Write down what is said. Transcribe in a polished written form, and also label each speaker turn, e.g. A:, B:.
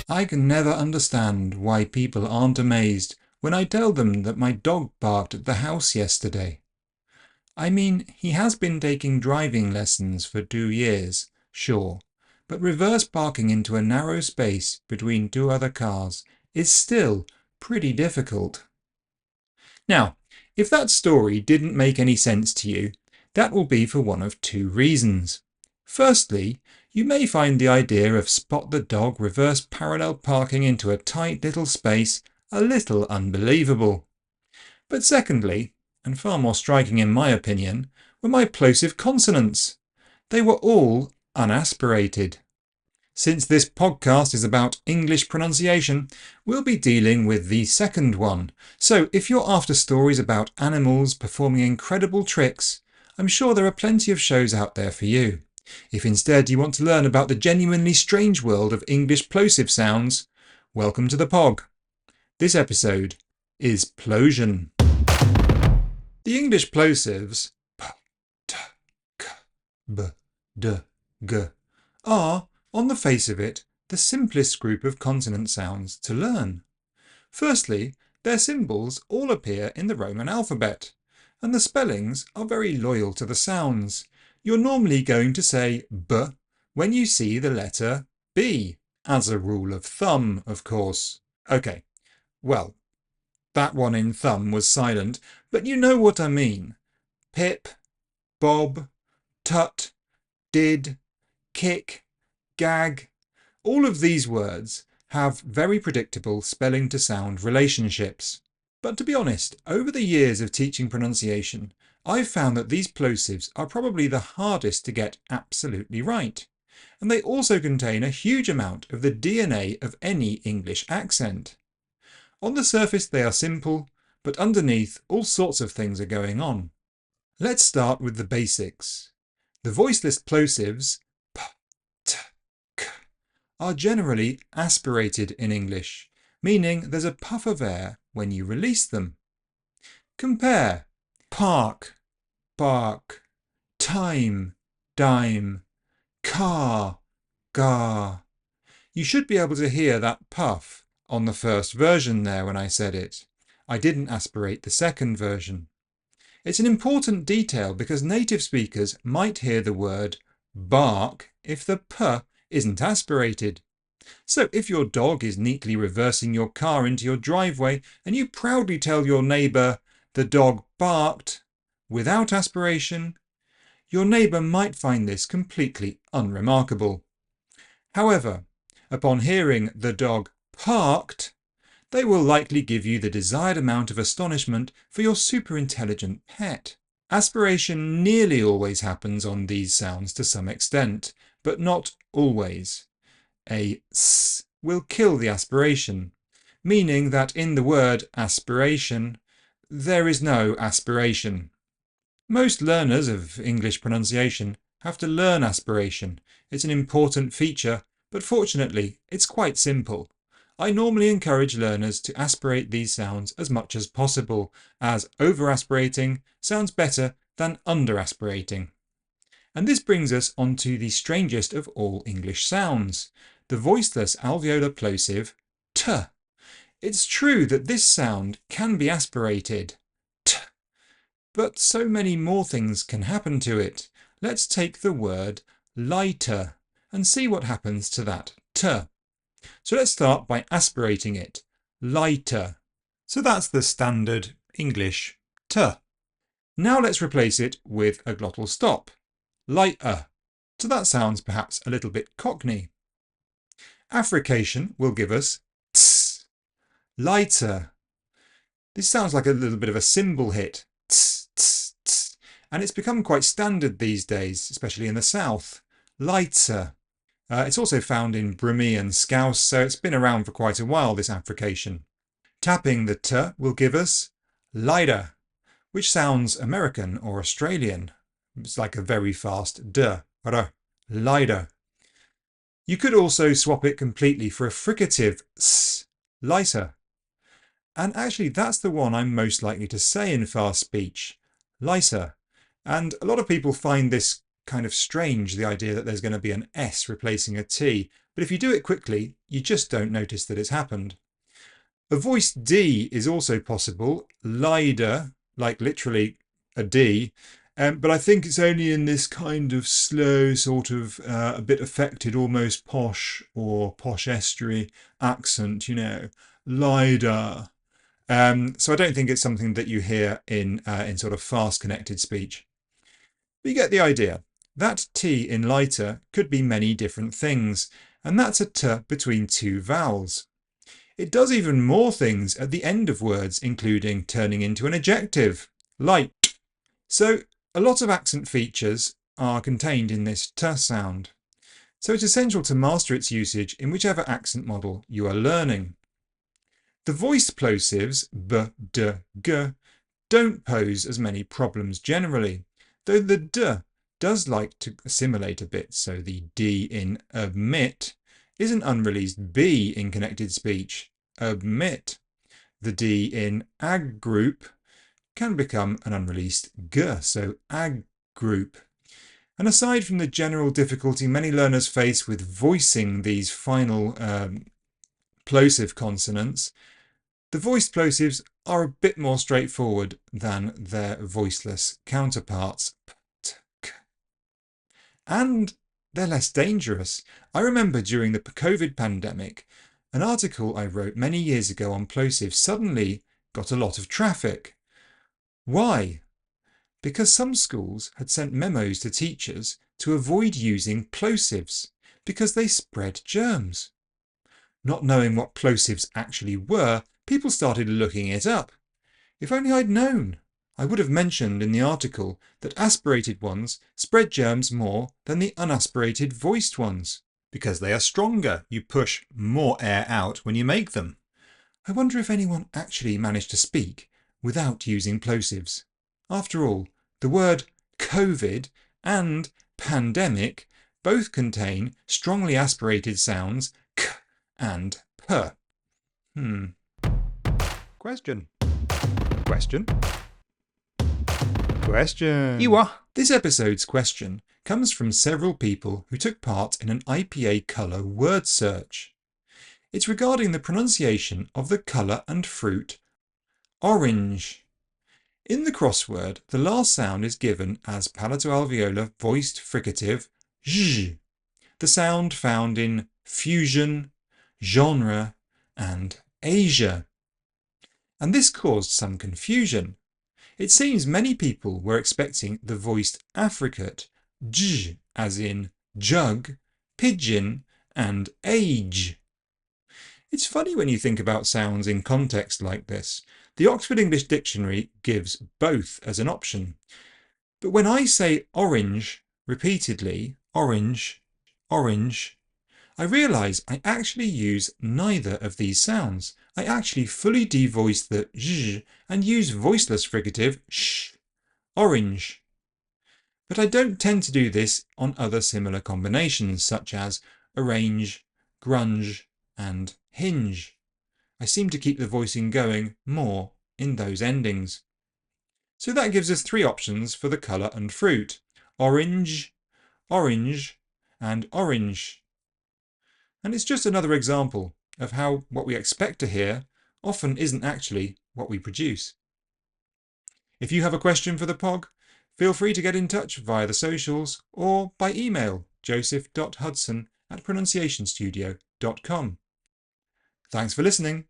A: I can never understand why people aren't amazed when I tell them that my dog barked at the house yesterday. I mean, he has been taking driving lessons for 2 years, sure, but reverse parking into a narrow space between two other cars is still pretty difficult. Now, if that story didn't make any sense to you, that will be for one of two reasons. Firstly, you may find the idea of spot the dog reverse parallel parking into a tight little space a little unbelievable. But secondly, and far more striking in my opinion, were my plosive consonants. They were all unaspirated. Since this podcast is about English pronunciation, we'll be dealing with the second one. So if you're after stories about animals performing incredible tricks, I'm sure there are plenty of shows out there for you. If instead you want to learn about the genuinely strange world of English plosive sounds, welcome to the Pog. This episode is Plosion. The English plosives p, t, k, b, d, g are, on the face of it, the simplest group of consonant sounds to learn. Firstly, their symbols all appear in the Roman alphabet, and the spellings are very loyal to the sounds. You're normally going to say b when you see the letter B, as a rule of thumb, of course. Okay, well, that one in thumb was silent, but you know what I mean. Pip, bob, tut, did, kick, gag. All of these words have very predictable spelling to sound relationships. But to be honest, over the years of teaching pronunciation, I've found that these plosives are probably the hardest to get absolutely right. And they also contain a huge amount of the DNA of any English accent. On the surface they are simple, but underneath all sorts of things are going on. Let's start with the basics. The voiceless plosives p, t, k are generally aspirated in English, meaning there's a puff of air when you release them. Compare park, bark, time, dime, car, gar. You should be able to hear that puff on the first version there when I said it. I didn't aspirate the second version. It's an important detail because native speakers might hear the word bark if the p isn't aspirated. So if your dog is neatly reversing your car into your driveway and you proudly tell your neighbour the dog barked without aspiration, your neighbour might find this completely unremarkable. However, upon hearing the dog parked, they will likely give you the desired amount of astonishment for your super intelligent pet. Aspiration nearly always happens on these sounds to some extent, but not always. A s will kill the aspiration, meaning that in the word aspiration, there is no aspiration. Most learners of English pronunciation have to learn aspiration. It's an important feature, but fortunately, it's quite simple. I normally encourage learners to aspirate these sounds as much as possible, as over-aspirating sounds better than under-aspirating. And this brings us on to the strangest of all English sounds, the voiceless alveolar plosive t. It's true that this sound can be aspirated, t, but so many more things can happen to it. Let's take the word lighter and see what happens to that t. So let's start by aspirating it, lighter. So that's the standard English t. Now let's replace it with a glottal stop, lighter. So that sounds perhaps a little bit Cockney. Affrication will give us ts, lighter. This sounds like a little bit of a cymbal hit, ts, ts, ts, and it's become quite standard these days, especially in the south, lighter. It's also found in Brummie and Scouse, so it's been around for quite a while, this affrication. Tapping the t will give us lighter, which sounds American or Australian. It's like a very fast d, lighter. You could also swap it completely for a fricative s, lighter. And actually that's the one I'm most likely to say in fast speech, lighter. And a lot of people find this kind of strange, the idea that there's going to be an S replacing a T, but if you do it quickly, you just don't notice that it's happened. A voice D is also possible, lider, like literally a D, but I think it's only in this kind of slow, sort of a bit affected, almost posh or posh estuary accent, lider. So I don't think it's something that you hear in sort of fast connected speech. But you get the idea. That T in lighter could be many different things, and that's a T between two vowels. It does even more things at the end of words, including turning into an adjective, light. So a lot of accent features are contained in this T sound. So it's essential to master its usage in whichever accent model you are learning. The voiced plosives, b, d, g, don't pose as many problems generally, though the d does like to assimilate a bit, so the D in admit is an unreleased B in connected speech, admit. The D in ag group can become an unreleased G, so ag group. And aside from the general difficulty many learners face with voicing these final plosive consonants, the voiced plosives are a bit more straightforward than their voiceless counterparts. And they're less dangerous. I remember during the COVID pandemic, an article I wrote many years ago on plosives suddenly got a lot of traffic. Why? Because some schools had sent memos to teachers to avoid using plosives because they spread germs. Not knowing what plosives actually were, people started looking it up. If only I'd known. I would have mentioned in the article that aspirated ones spread germs more than the unaspirated voiced ones, because they are stronger. You push more air out when you make them. I wonder if anyone actually managed to speak without using plosives. After all, the word COVID and pandemic both contain strongly aspirated sounds k and p. Question. This episode's question comes from several people who took part in an IPA colour word search. It's regarding the pronunciation of the colour and fruit orange. In the crossword, the last sound is given as palato-alveolar voiced fricative zh, the sound found in fusion, genre, and Asia. And this caused some confusion. It seems many people were expecting the voiced affricate j, as in jug, pigeon, and age. It's funny when you think about sounds in context like this. The Oxford English Dictionary gives both as an option. But when I say orange repeatedly, orange, orange, I realise I actually use neither of these sounds. I actually fully devoice the zh and use voiceless fricative sh, orange. But I don't tend to do this on other similar combinations such as arrange, grunge, and hinge. I seem to keep the voicing going more in those endings. So that gives us three options for the colour and fruit: orange, orange, and orange. And it's just another example of how what we expect to hear often isn't actually what we produce. If you have a question for the Pog, feel free to get in touch via the socials or by email joseph.hudson@pronunciationstudio.com. Thanks for listening.